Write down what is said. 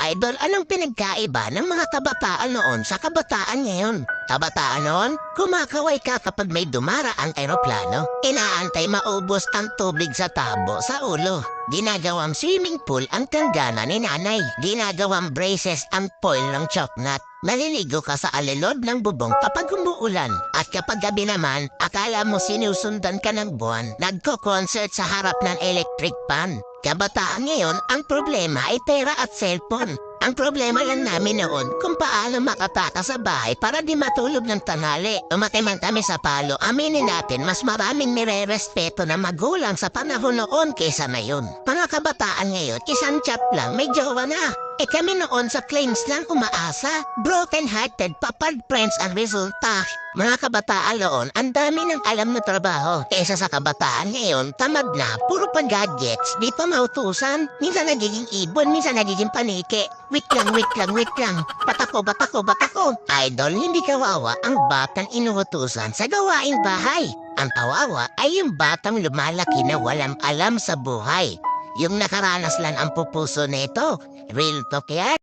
Idol, anong pinagkaiba ng mga kabataan noon sa kabataan ngayon? Kabataan noon, kumakaway ka kapag may dumaraang eroplano. Inaantay maubos ang tubig sa tabo sa ulo. Ginagawang swimming pool ang tanggana ni nanay. Ginagawang braces ang foil ng choknat. Maliligo ka sa alilod ng bubong kapag umuulan. At kapag gabi naman, akala mo sinusundan ka ng buwan. Nagko-concert sa harap ng electric pan. Kabataan ngayon, ang problema ay pera at cellphone. Ang problema lang namin noon kung paano makatakas sa bahay para di matulog ng tanghali. Umati man kami sa palo, aminin natin mas maraming nire-respeto na magulang sa panahon noon kaysa ngayon. Mga kabataan ngayon, isang chat lang, may jowa na. Kami noon sa claims lang umaasa. Broken-hearted, papad friends ang resulta. Mga kabataan noon, ang dami ng alam na trabaho. Kesa sa kabataan ngayon, tamad na, puro pa gadgets, di pa mautusan. Minsan nagiging ibon, minsan nagiging paniki. Wait lang. Batako. Idol, hindi kawawa ang batang inuutusan sa gawaing bahay. Ang kawawa ay yung batang lumalaki na walang alam sa buhay. Yung nakaranas lang ang pupuso nito. Real talk yan.